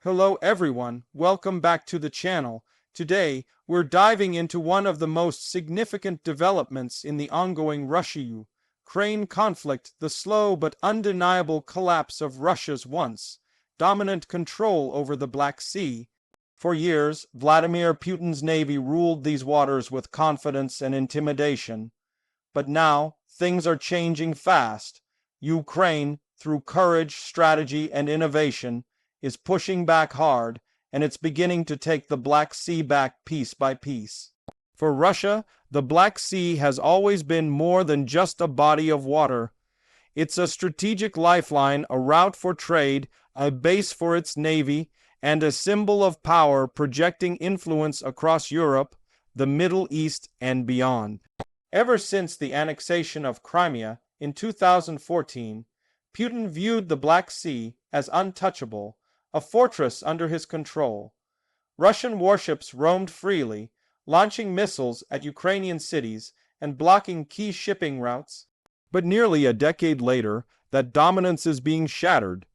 Hello everyone, welcome back to the channel. Today, we're diving into one of the most significant developments in the ongoing Russia-Ukraine conflict, the slow but undeniable collapse of Russia's once dominant control over the Black Sea. For years, Vladimir Putin's navy ruled these waters with confidence and intimidation. But now, things are changing fast. Ukraine, through courage, strategy, and innovation, is pushing back hard, and it's beginning to take the Black Sea back piece by piece. For Russia, the Black Sea has always been more than just a body of water. It's a strategic lifeline, a route for trade, a base for its navy, and a symbol of power projecting influence across Europe, the Middle East, and beyond. Ever since the annexation of Crimea in 2014, Putin viewed the Black Sea as untouchable, a fortress under his control. Russian warships roamed freely, launching missiles at Ukrainian cities and blocking key shipping routes. But nearly a decade later, that dominance is being shattered.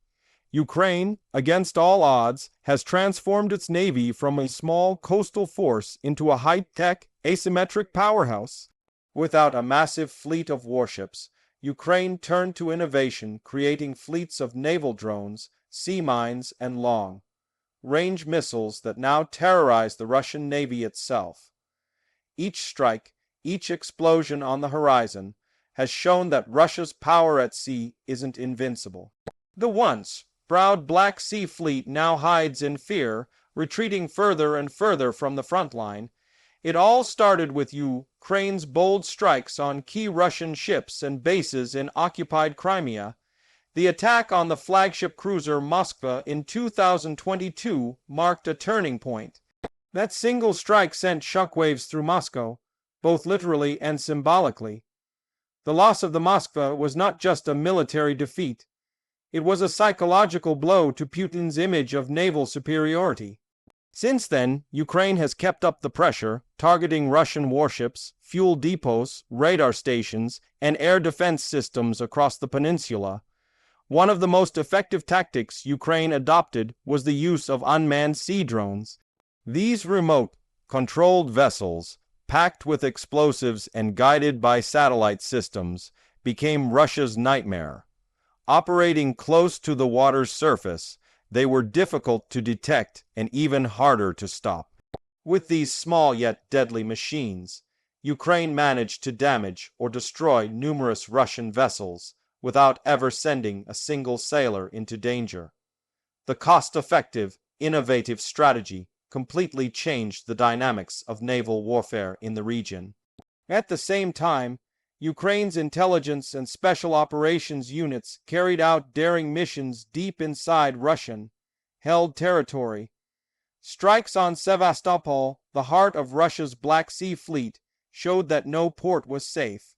Ukraine, against all odds, has transformed its navy from a small coastal force into a high-tech, asymmetric powerhouse. Without a massive fleet of warships, Ukraine turned to innovation, creating fleets of naval drones, sea mines, and long-range missiles that now terrorize the Russian Navy itself. Each strike, each explosion on the horizon, has shown that Russia's power at sea isn't invincible. The once proud Black Sea Fleet now hides in fear, retreating further and further from the front line. It all started with Ukraine's bold strikes on key Russian ships and bases in occupied Crimea. The attack on the flagship cruiser Moskva in 2022 marked a turning point. That single strike sent shockwaves through Moscow, both literally and symbolically. The loss of the Moskva was not just a military defeat. It was a psychological blow to Putin's image of naval superiority. Since then, Ukraine has kept up the pressure, targeting Russian warships, fuel depots, radar stations, and air defense systems across the peninsula. One of the most effective tactics Ukraine adopted was the use of unmanned sea drones. These remote, controlled vessels, packed with explosives and guided by satellite systems, became Russia's nightmare. Operating close to the water's surface, they were difficult to detect and even harder to stop. With these small yet deadly machines, Ukraine managed to damage or destroy numerous Russian vessels without ever sending a single sailor into danger. The cost-effective, innovative strategy completely changed the dynamics of naval warfare in the region. At the same time, Ukraine's intelligence and special operations units carried out daring missions deep inside Russian-held territory. Strikes on Sevastopol, the heart of Russia's Black Sea Fleet, showed that no port was safe.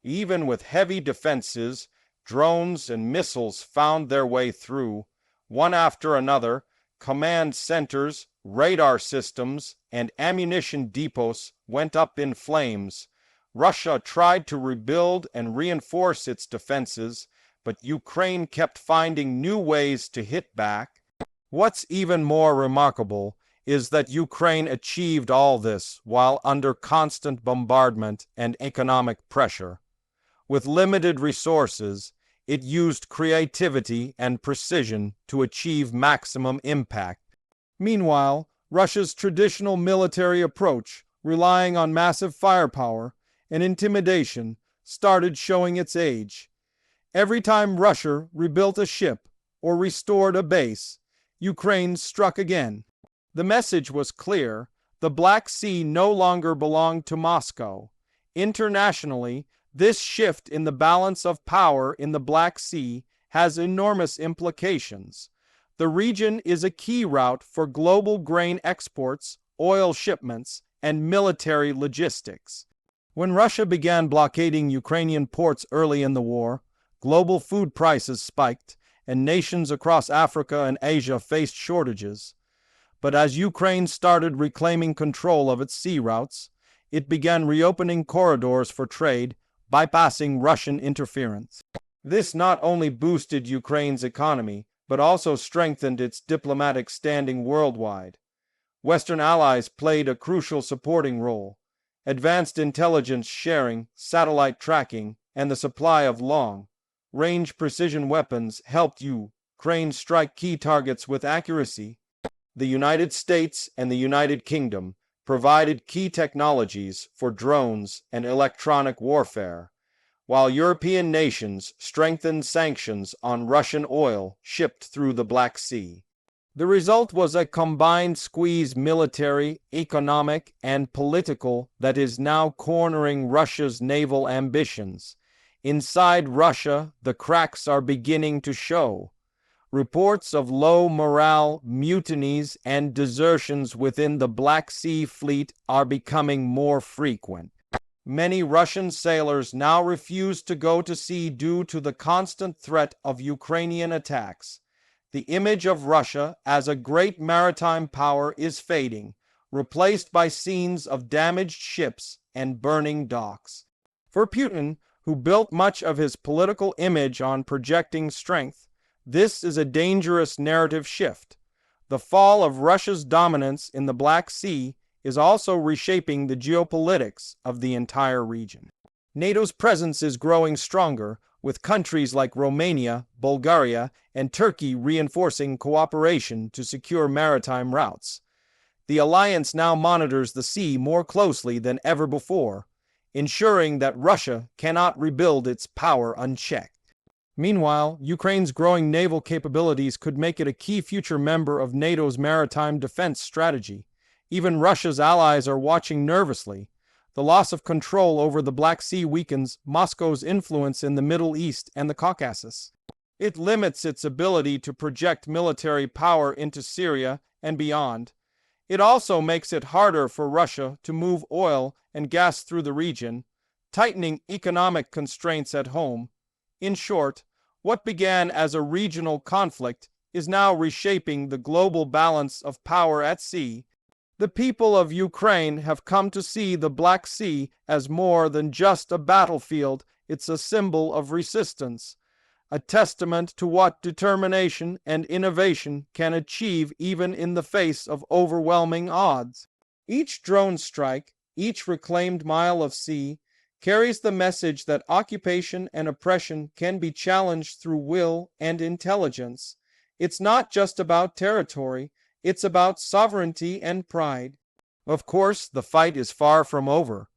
Even with heavy defenses, drones and missiles found their way through. One after another, command centers, radar systems, and ammunition depots went up in flames. Russia tried to rebuild and reinforce its defenses, but Ukraine kept finding new ways to hit back. What's even more remarkable is that Ukraine achieved all this while under constant bombardment and economic pressure. With limited resources, it used creativity and precision to achieve maximum impact. Meanwhile, Russia's traditional military approach, relying on massive firepower and intimidation, started showing its age. Every time Russia rebuilt a ship or restored a base, Ukraine struck again. The message was clear: the Black Sea no longer belonged to Moscow. Internationally, this shift in the balance of power in the Black Sea has enormous implications. The region is a key route for global grain exports, oil shipments, and military logistics. When Russia began blockading Ukrainian ports early in the war, global food prices spiked, and nations across Africa and Asia faced shortages. But as Ukraine started reclaiming control of its sea routes, it began reopening corridors for trade, bypassing Russian interference. This not only boosted Ukraine's economy, but also strengthened its diplomatic standing worldwide. Western allies played a crucial supporting role. Advanced intelligence sharing, satellite tracking, and the supply of long-range precision weapons helped Ukraine strike key targets with accuracy. The United States and the United Kingdom provided key technologies for drones and electronic warfare, while European nations strengthened sanctions on Russian oil shipped through the Black Sea. The result was a combined squeeze military, economic, and political that is now cornering Russia's naval ambitions. Inside Russia, the cracks are beginning to show. Reports of low morale, mutinies, and desertions within the Black Sea Fleet are becoming more frequent. Many Russian sailors now refuse to go to sea due to the constant threat of Ukrainian attacks. The image of Russia as a great maritime power is fading, replaced by scenes of damaged ships and burning docks. For Putin, who built much of his political image on projecting strength, this is a dangerous narrative shift. The fall of Russia's dominance in the Black Sea is also reshaping the geopolitics of the entire region. NATO's presence is growing stronger, with countries like Romania, Bulgaria, and Turkey reinforcing cooperation to secure maritime routes. The alliance now monitors the sea more closely than ever before, ensuring that Russia cannot rebuild its power unchecked. Meanwhile, Ukraine's growing naval capabilities could make it a key future member of NATO's maritime defense strategy. Even Russia's allies are watching nervously. The loss of control over the Black Sea weakens Moscow's influence in the Middle East and the Caucasus. It limits its ability to project military power into Syria and beyond. It also makes it harder for Russia to move oil and gas through the region, tightening economic constraints at home. In short, what began as a regional conflict is now reshaping the global balance of power at sea. The people of Ukraine have come to see the Black Sea as more than just a battlefield. It's a symbol of resistance, a testament to what determination and innovation can achieve even in the face of overwhelming odds. Each drone strike, each reclaimed mile of sea, carries the message that occupation and oppression can be challenged through will and intelligence. It's not just about territory. It's about sovereignty and pride. Of course, the fight is far from over.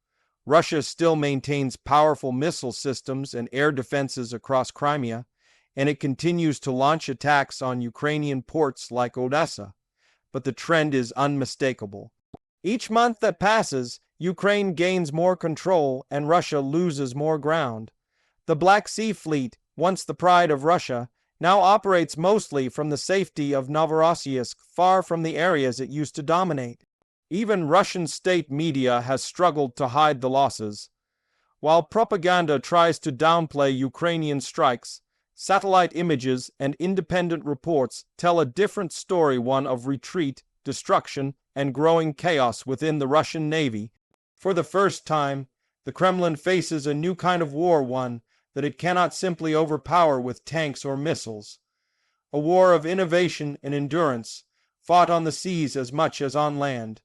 Russia still maintains powerful missile systems and air defenses across Crimea, and it continues to launch attacks on Ukrainian ports like Odessa. But the trend is unmistakable. Each month that passes, Ukraine gains more control and Russia loses more ground. The Black Sea Fleet, once the pride of Russia, now operates mostly from the safety of Novorossiysk, far from the areas it used to dominate. Even Russian state media has struggled to hide the losses. While propaganda tries to downplay Ukrainian strikes, satellite images and independent reports tell a different story, one of retreat, destruction, and growing chaos within the Russian Navy. For the first time, the Kremlin faces a new kind of war, one that it cannot simply overpower with tanks or missiles. A war of innovation and endurance, fought on the seas as much as on land.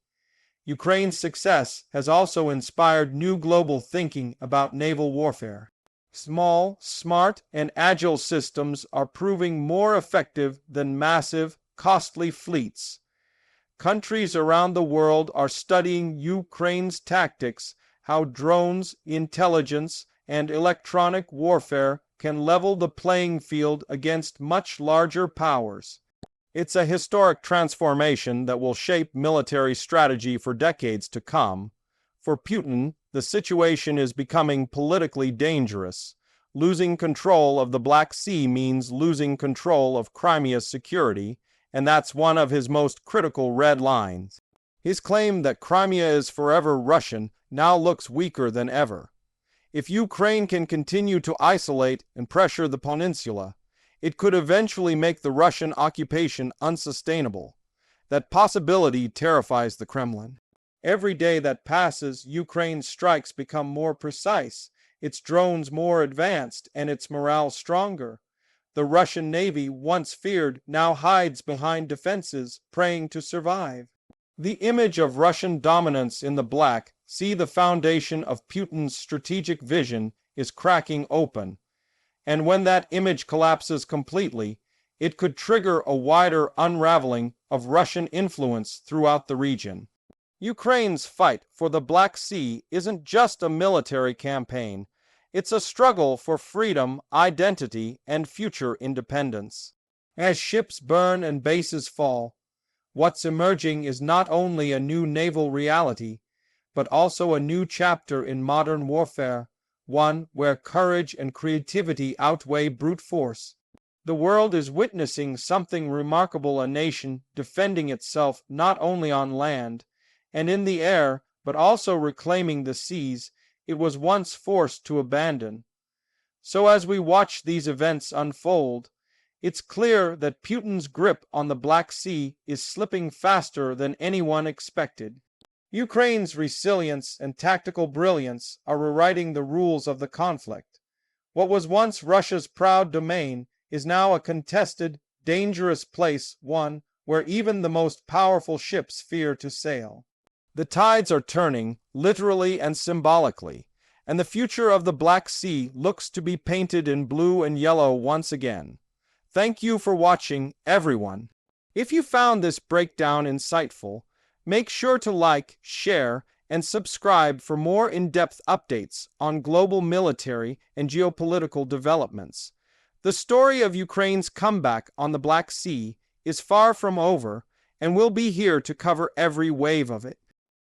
Ukraine's success has also inspired new global thinking about naval warfare. Small, smart, and agile systems are proving more effective than massive, costly fleets. Countries around the world are studying Ukraine's tactics, how drones, intelligence, and electronic warfare can level the playing field against much larger powers. It's a historic transformation that will shape military strategy for decades to come. For Putin, the situation is becoming politically dangerous. Losing control of the Black Sea means losing control of Crimea's security, and that's one of his most critical red lines. His claim that Crimea is forever Russian now looks weaker than ever. If Ukraine can continue to isolate and pressure the peninsula, it could eventually make the Russian occupation unsustainable. That possibility terrifies the Kremlin. Every day that passes, Ukraine's strikes become more precise, its drones more advanced, and its morale stronger. The Russian Navy, once feared, now hides behind defenses, praying to survive. The image of Russian dominance in the Black Sea, the foundation of Putin's strategic vision, is cracking open. And when that image collapses completely, it could trigger a wider unraveling of Russian influence throughout the region. Ukraine's fight for the Black Sea isn't just a military campaign. It's a struggle for freedom, identity, and future independence. As ships burn and bases fall, what's emerging is not only a new naval reality, but also a new chapter in modern warfare, one where courage and creativity outweigh brute force. The world is witnessing something remarkable, a nation defending itself not only on land and in the air, but also reclaiming the seas it was once forced to abandon. So as we watch these events unfold, it's clear that Putin's grip on the Black Sea is slipping faster than anyone expected. Ukraine's resilience and tactical brilliance are rewriting the rules of the conflict. What was once Russia's proud domain is now a contested, dangerous place, one where even the most powerful ships fear to sail. The tides are turning, literally and symbolically, and the future of the Black Sea looks to be painted in blue and yellow once again. Thank you for watching, everyone. If you found this breakdown insightful, make sure to like, share, and subscribe for more in-depth updates on global military and geopolitical developments. The story of Ukraine's comeback on the Black Sea is far from over, and we'll be here to cover every wave of it.